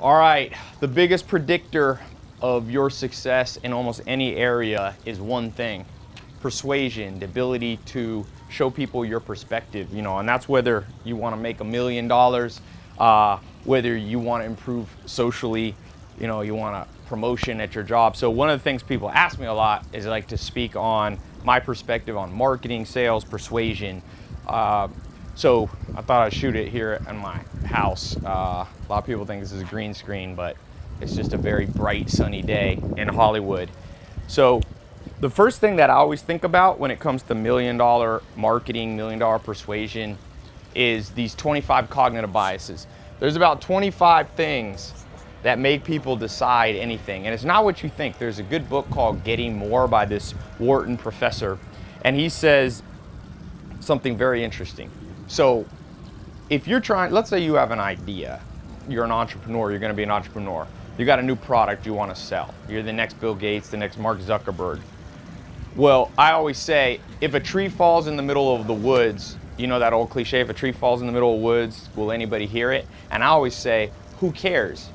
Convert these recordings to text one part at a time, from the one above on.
All right, the biggest predictor of your success in almost any area is one thing: persuasion, the ability to show people your perspective, and that's whether you want to make $1 million, whether you want to improve socially, you want a promotion at your job. So one of the things people ask me a lot is like to speak on my perspective on marketing, sales, persuasion. So I thought I'd shoot it here in my house. A lot of people think this is a green screen, but it's just a very bright, sunny day in Hollywood. So the first thing that I always think about when it comes to $1 million marketing, $1 million persuasion, is these 25 cognitive biases. There's about 25 things that make people decide anything, and it's not what you think. There's a good book called Getting More by this Wharton professor, and he says something very interesting. So if you're trying, let's say you have an idea, you're an entrepreneur, you're going to be an entrepreneur, you got a new product you want to sell, you're the next Bill Gates, the next Mark Zuckerberg. Well, I always say, if a tree falls in the middle of the woods, you know that old cliche, if a tree falls in the middle of the woods, will anybody hear it? And I always say, who cares?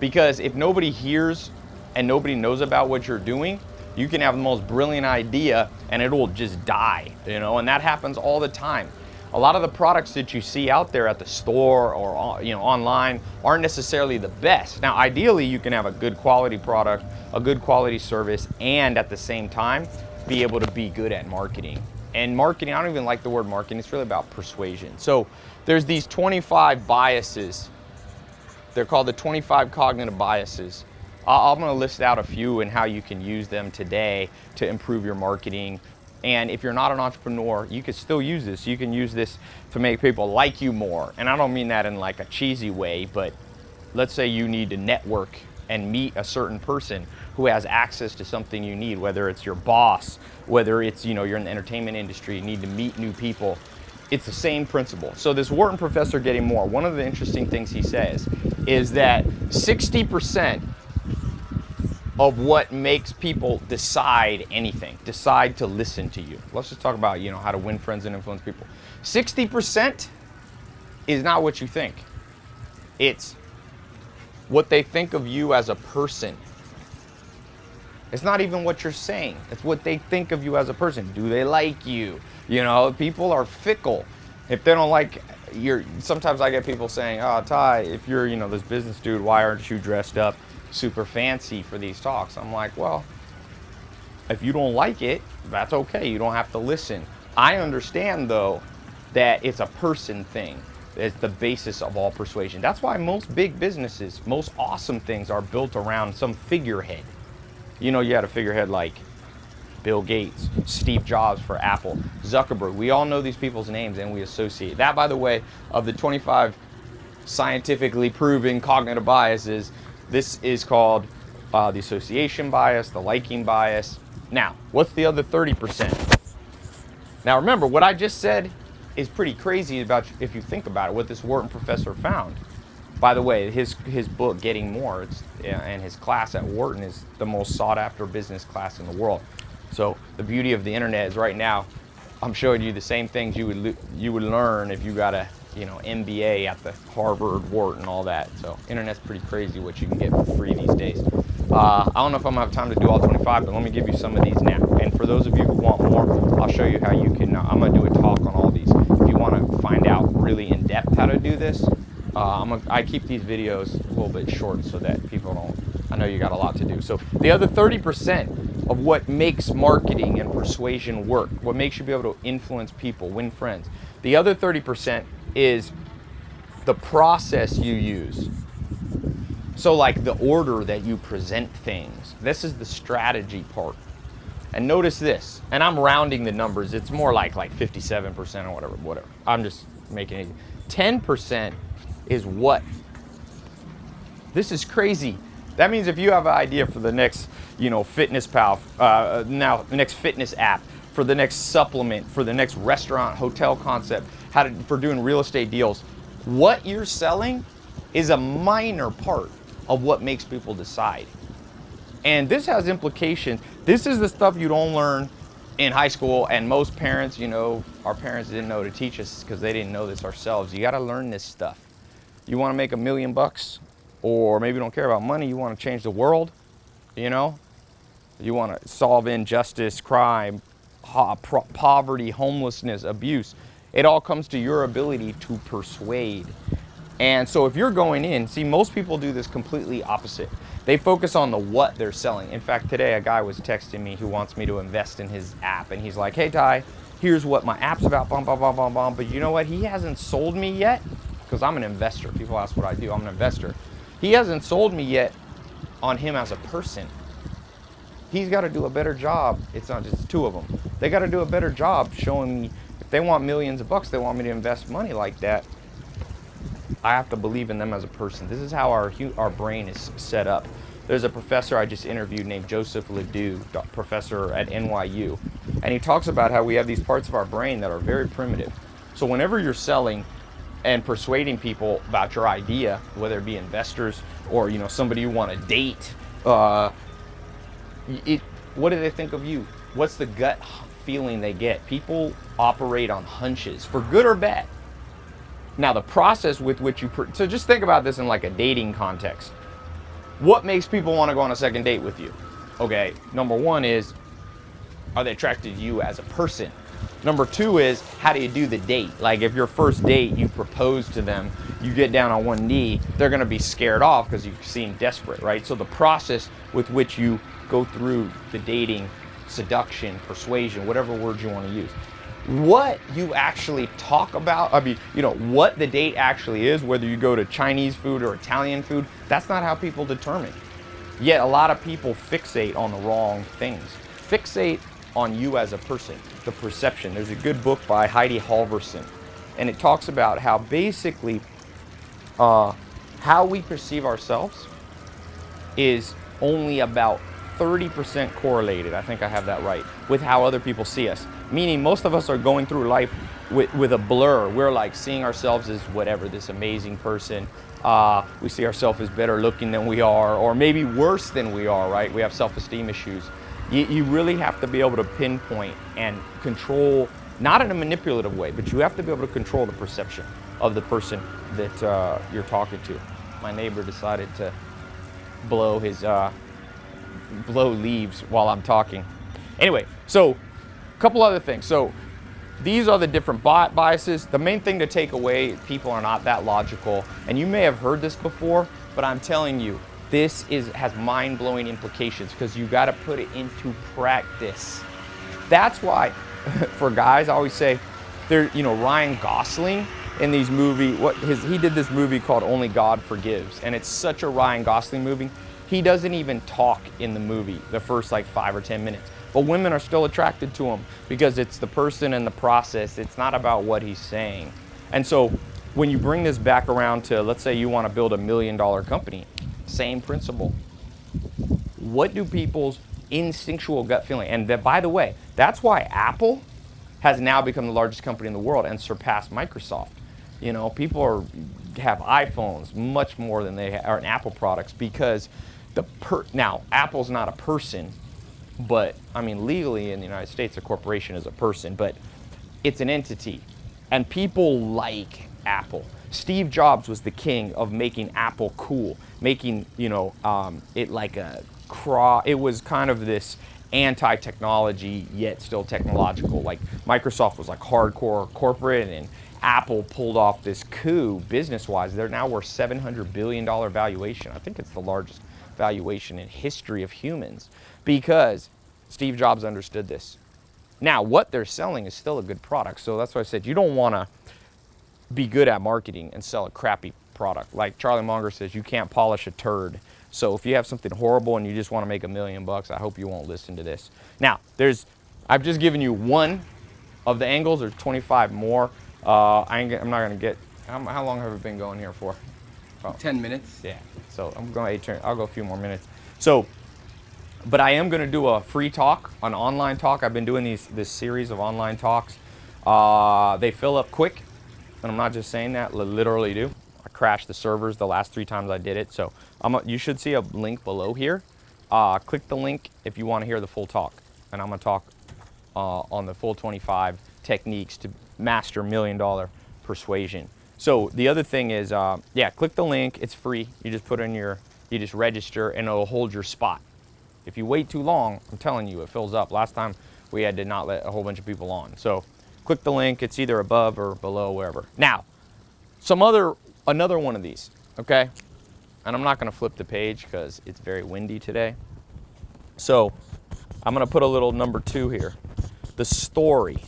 Because if nobody hears and nobody knows about what you're doing, you can have the most brilliant idea and it will just die, and that happens all the time. A lot of the products that you see out there at the store or online aren't necessarily the best. Now, ideally, you can have a good quality product, a good quality service, and at the same time, be able to be good at marketing. And marketing, I don't even like the word marketing, it's really about persuasion. So there's these 25 biases. They're called the 25 cognitive biases. I'm going to list out a few and how you can use them today to improve your marketing. And if you're not an entrepreneur, you can still use this. You can use this to make people like you more. And I don't mean that in like a cheesy way, but let's say you need to network and meet a certain person who has access to something you need, whether it's your boss, whether it's, you're in the entertainment industry, you need to meet new people. It's the same principle. So this Wharton professor, Getting More, one of the interesting things he says is that 60% of what makes people decide anything, decide to listen to you. Let's just talk about, how to win friends and influence people. 60% is not what you think. It's what they think of you as a person. It's not even what you're saying. It's what they think of you as a person. Do they like you? People are fickle. If they don't like sometimes I get people saying, "Oh, Ty, if you're, this business dude, why aren't you dressed up super fancy for these talks?" I'm like, well, if you don't like it, that's okay. You don't have to listen. I understand, though, that it's a person thing. It's the basis of all persuasion. That's why most big businesses, most awesome things are built around some figurehead. You had a figurehead like Bill Gates, Steve Jobs for Apple, Zuckerberg. We all know these people's names and we associate. That, by the way, of the 25 scientifically proven cognitive biases, this is called the association bias, the liking bias. Now, what's the other 30%? Now, remember, what I just said is pretty crazy if you think about it, what this Wharton professor found. By the way, his book, Getting More, and his class at Wharton is the most sought after business class in the world. So the beauty of the internet is right now, I'm showing you the same things you would learn if you got a MBA at the Harvard, Wharton, all that. So internet's pretty crazy what you can get for free these days. I don't know if I'm gonna have time to do all 25, but let me give you some of these now. And for those of you who want more, I'll show you how you can. I'm gonna do a talk on all these. If you want to find out really in depth how to do this, I keep these videos a little bit short so that people don't. I know you got a lot to do. So the other 30% of what makes marketing and persuasion work, what makes you be able to influence people, win friends, the other 30% is the process you use. So like the order that you present things. This is the strategy part. And notice this, and I'm rounding the numbers. It's more like 57% or whatever. I'm just making it. 10% is what? This is crazy. That means if you have an idea for the next, Fitness Pal, now the next fitness app, for the next supplement, for the next restaurant, hotel concept, for doing real estate deals, what you're selling is a minor part of what makes people decide. And this has implications. This is the stuff you don't learn in high school, and most parents, our parents didn't know to teach us because they didn't know this ourselves. You got to learn this stuff. You want to make $1 million or maybe you don't care about money, you want to change the world, you know? You want to solve injustice, crime, poverty, homelessness, abuse. It all comes to your ability to persuade. And so if you're going in, see, most people do this completely opposite. They focus on the what they're selling. In fact, today a guy was texting me who wants me to invest in his app, and he's like, hey Ty, here's what my app's about, bum, bum, bum, bum, bum. But you know what? He hasn't sold me yet, because I'm an investor. People ask what I do. I'm an investor. He hasn't sold me yet on him as a person. He's got to do a better job. It's not just two of them. They got to do a better job showing me, if they want millions of bucks, they want me to invest money like that, I have to believe in them as a person. This is how our brain is set up. There's a professor I just interviewed named Joseph Ledoux, professor at NYU, and he talks about how we have these parts of our brain that are very primitive. So whenever you're selling and persuading people about your idea, whether it be investors or somebody you want to date, what do they think of you? What's the gut feeling they get? People operate on hunches, for good or bad. Now, the process with which so just think about this in like a dating context. What makes people want to go on a second date with you? Okay, number one is, are they attracted to you as a person? Number two is, how do you do the date? Like if your first date, you propose to them, you get down on one knee, they're gonna be scared off because you seem desperate, right? So the process with which you go through the dating, seduction, persuasion, whatever words you want to use. What you actually talk about, what the date actually is, whether you go to Chinese food or Italian food, that's not how people determine. Yet a lot of people fixate on the wrong things. Fixate on you as a person, the perception. There's a good book by Heidi Halvorson, and it talks about how basically how we perceive ourselves is only about 30% correlated, I think I have that right, with how other people see us. Meaning most of us are going through life with a blur. We're like seeing ourselves as whatever, this amazing person. We see ourselves as better looking than we are, or maybe worse than we are, right? We have self-esteem issues. You really have to be able to pinpoint and control, not in a manipulative way, but you have to be able to control the perception of the person that you're talking to. My neighbor decided to blow leaves while I'm talking. Anyway, so a couple other things. So these are the different biases. The main thing to take away, people are not that logical. And you may have heard this before, but I'm telling you, this has mind-blowing implications because you got to put it into practice. That's why, for guys, I always say, Ryan Gosling in these movies, he did this movie called Only God Forgives, and it's such a Ryan Gosling movie. He doesn't even talk in the movie, the first like 5 or 10 minutes. But women are still attracted to him because it's the person and the process. It's not about what he's saying. And so when you bring this back around to, let's say you want to build $1 million company, same principle. What do people's instinctual gut feeling? And that, by the way, that's why Apple has now become the largest company in the world and surpassed Microsoft. People have iPhones much more than they are in Apple products because now Apple's not a person, but legally in the United States a corporation is a person, but it's an entity, and people like Apple. Steve Jobs was the king of making Apple cool, making it like it was kind of this anti-technology yet still technological. Like Microsoft was like hardcore corporate, and Apple pulled off this coup business-wise. They're now worth $700 billion valuation. I think it's the largest valuation in history of humans because Steve Jobs understood this. Now, what they're selling is still a good product. So that's why I said you don't want to be good at marketing and sell a crappy product. Like Charlie Munger says, you can't polish a turd. So if you have something horrible and you just want to make $1 million, I hope you won't listen to this. Now, I've just given you one of the angles. There's 25 more. I'm not going to get, how long have we been going here for? About 10 minutes. Yeah, so I'll go a few more minutes. So, but I am going to do a free talk, an online talk. I've been doing this series of online talks. They fill up quick, and I'm not just saying that, literally do. I crashed the servers the last 3 times I did it. So you should see a link below here. Click the link if you want to hear the full talk. And I'm going to talk on the full 25 techniques to master $1 million persuasion. So the other thing is, yeah, click the link. It's free. You just put in you just register, and it'll hold your spot. If you wait too long, I'm telling you, it fills up. Last time we had to not let a whole bunch of people on. So click the link. It's either above or below, wherever. Now, another one of these, okay? And I'm not gonna flip the page because it's very windy today. So I'm gonna put a little number 2 here, the story.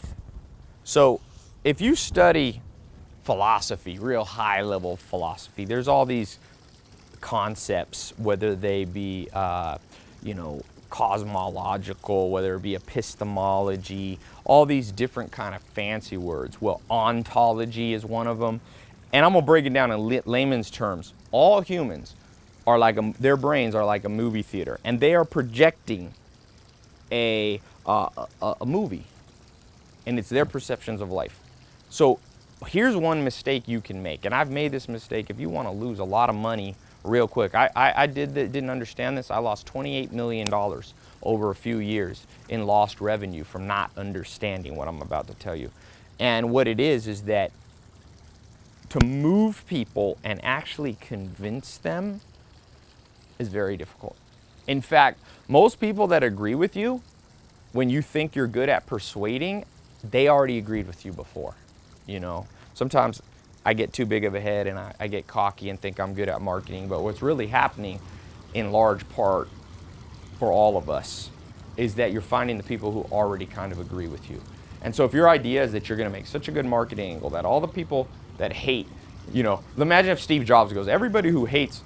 So if you study philosophy, real high level philosophy, there's all these concepts, whether they be, cosmological, whether it be epistemology, all these different kind of fancy words. Well, ontology is one of them. And I'm gonna break it down in layman's terms. All humans are like, their brains are like a movie theater, and they are projecting a movie, and it's their perceptions of life. So here's one mistake you can make, and I've made this mistake. If you wanna lose a lot of money real quick, I didn't understand this. I lost $28 million over a few years in lost revenue from not understanding what I'm about to tell you. And what it is that to move people and actually convince them is very difficult. In fact, most people that agree with you, when you think you're good at persuading, they already agreed with you before. Sometimes I get too big of a head and I get cocky and think I'm good at marketing, but what's really happening in large part for all of us is that you're finding the people who already kind of agree with you. And so if your idea is that you're gonna make such a good marketing angle that all the people that hate, imagine if Steve Jobs goes, everybody who hates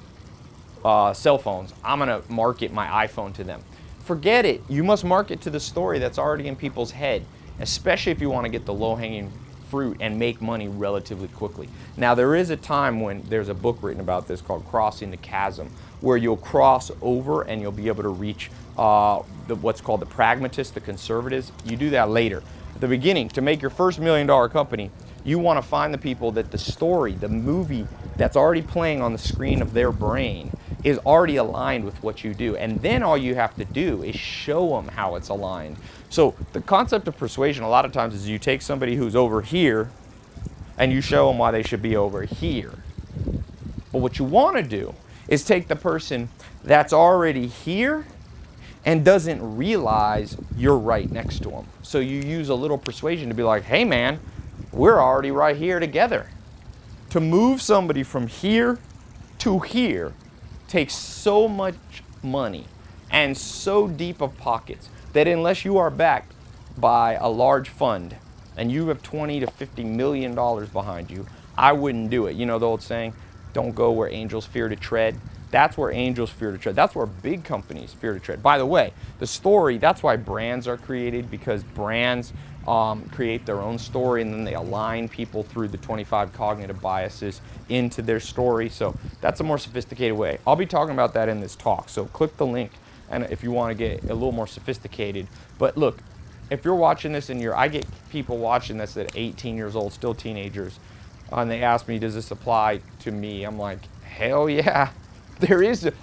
cell phones, I'm gonna market my iPhone to them. Forget it. You must market to the story that's already in people's head, especially if you wanna get the low-hanging fruit and make money relatively quickly. Now, there is a time when there's a book written about this called Crossing the Chasm, where you'll cross over and you'll be able to reach what's called the pragmatists, the conservatives. You do that later. At the beginning, to make your first $1 million company, you want to find the people that the story, the movie that's already playing on the screen of their brain is already aligned with what you do. And then all you have to do is show them how it's aligned. So the concept of persuasion a lot of times is you take somebody who's over here and you show them why they should be over here. But what you want to do is take the person that's already here and doesn't realize you're right next to them. So you use a little persuasion to be like, hey man, we're already right here together. To move somebody from here to here takes so much money and so deep of pockets that unless you are backed by a large fund and you have $20 to $50 million behind you, I wouldn't do it. You know the old saying, don't go where angels fear to tread. That's where angels fear to tread. That's where big companies fear to tread. By the way, the story, that's why brands are created, because brands create their own story and then they align people through the 25 cognitive biases into their story. So that's a more sophisticated way. I'll be talking about that in this talk. So click the link and if you want to get a little more sophisticated. But look, if you're watching this and I get people watching this at 18 years old, still teenagers, and they ask me, does this apply to me? I'm like, hell yeah.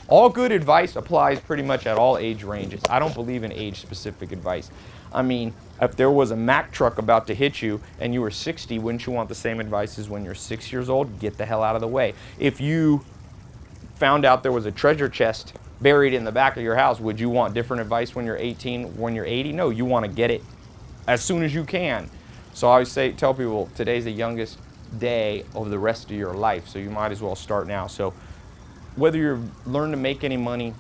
All good advice applies pretty much at all age ranges. I don't believe in age-specific advice. I mean, if there was a Mack truck about to hit you and you were 60, wouldn't you want the same advice as when you're 6 years old? Get the hell out of the way. If you found out there was a treasure chest buried in the back of your house, would you want different advice when you're 18, when you're 80? No, you want to get it as soon as you can. So I always tell people, today's the youngest day of the rest of your life, so you might as well start now. So whether you're learn to make any money,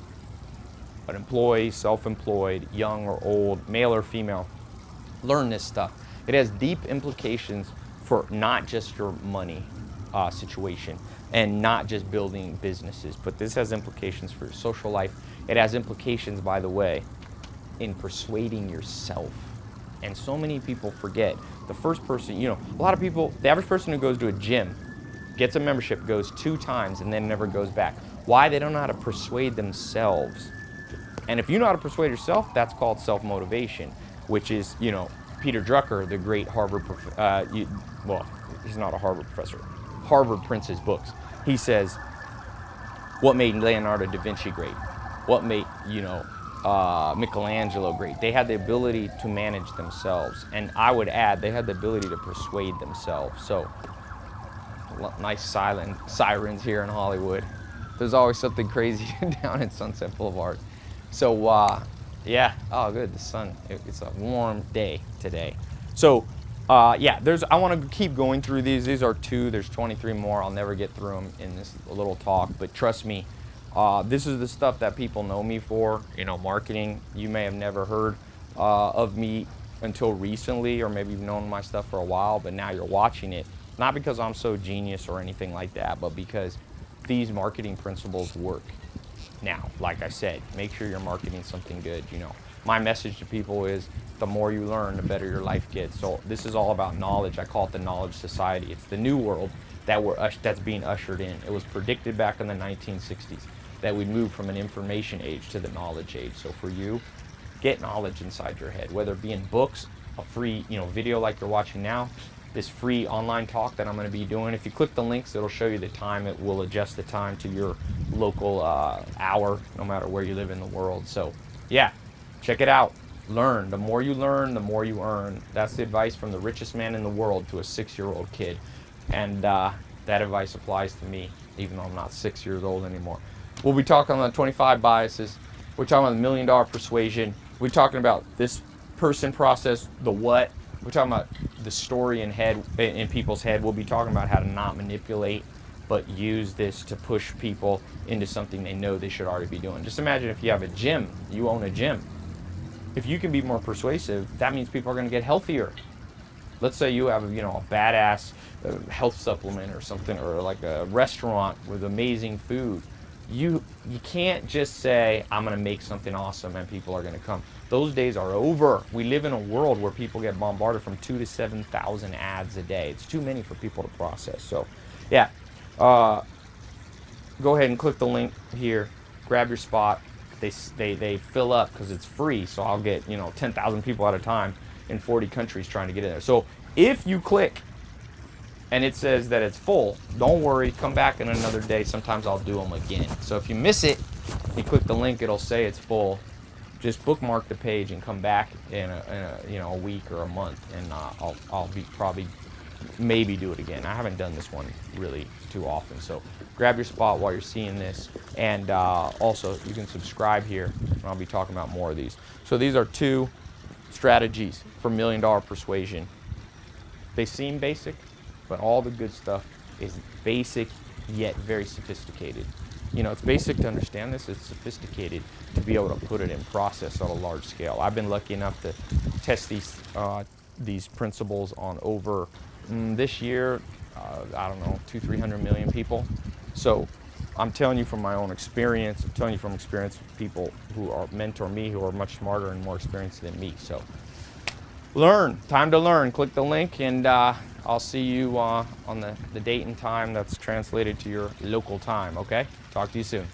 an employee, self-employed, young or old, male or female, learn this stuff. It has deep implications for not just your money situation and not just building businesses, but this has implications for your social life. It has implications, by the way, in persuading yourself. And so many people forget. The first person, a lot of people, the average person who goes to a gym, gets a membership, goes 2 times, and then never goes back. Why? They don't know how to persuade themselves. And if you know how to persuade yourself, that's called self-motivation, which is, Peter Drucker, the great Harvard, he's not a Harvard professor. Harvard prints his books. He says, what made Leonardo da Vinci great? What made, Michelangelo great? They had the ability to manage themselves. And I would add, they had the ability to persuade themselves. So nice silent sirens here in Hollywood. There's always something crazy down in Sunset Boulevard. So yeah, oh good, the sun, it's a warm day today. So yeah, I want to keep going through these. These are 2, there's 23 more. I'll never get through them in this little talk, but trust me, this is the stuff that people know me for, you know, marketing. You may have never heard of me until recently, or maybe you've known my stuff for a while, but now you're watching it, not because I'm so genius or anything like that, but because these marketing principles work. Now, like I said, make sure you're marketing something good. You know, my message to people is the more you learn, the better your life gets. So this is all about knowledge. I call it the knowledge society. It's the new world that's being ushered in. It was predicted back in the 1960s that we'd move from an information age to the knowledge age. So for you, get knowledge inside your head, whether it be in books, a free, you know, video like you're watching now, this free online talk that I'm going to be doing. If you click the links, it'll show you the time. It will adjust the time to your local hour, no matter where you live in the world. So yeah, check it out. Learn. The more you learn, the more you earn. That's the advice from the richest man in the world to a 6-year-old kid. And that advice applies to me, even though I'm not 6 years old anymore. We'll be talking on the 25 biases. We're talking about the $1 million persuasion. We're talking about this person process, the what. We're talking about the story in people's head. We'll be talking about how to not manipulate, but use this to push people into something they know they should already be doing. Just imagine if you have a gym, you own a gym. If you can be more persuasive, that means people are going to get healthier. Let's say you have, you know, a badass health supplement or something, or like a restaurant with amazing food. You can't just say, I'm going to make something awesome and people are going to come. Those days are over. We live in a world where people get bombarded from 2,000 to 7,000 ads a day. It's too many for people to process. So yeah, go ahead and click the link here, grab your spot. They fill up because it's free. So I'll get, you know, 10,000 people at a time in 40 countries trying to get in there. So if you click and it says that it's full, don't worry, come back in another day. Sometimes I'll do them again. So if you miss it, you click the link, it'll say it's full. Just bookmark the page and come back in a week or a month, and I'll be probably maybe do it again. I haven't done this one really too often, so grab your spot while you're seeing this, and also you can subscribe here, and I'll be talking about more of these. So these are 2 strategies for $1 million persuasion. They seem basic, but all the good stuff is basic yet very sophisticated. You know, it's basic to understand this. It's sophisticated to be able to put it in process on a large scale. I've been lucky enough to test these principles on over this year, I don't know, 200-300 million people. So I'm telling you from my own experience. I'm telling you from experience of people who are mentor me, who are much smarter and more experienced than me. So learn. Time to learn. Click the link, and I'll see you on the date and time that's translated to your local time, okay? Talk to you soon.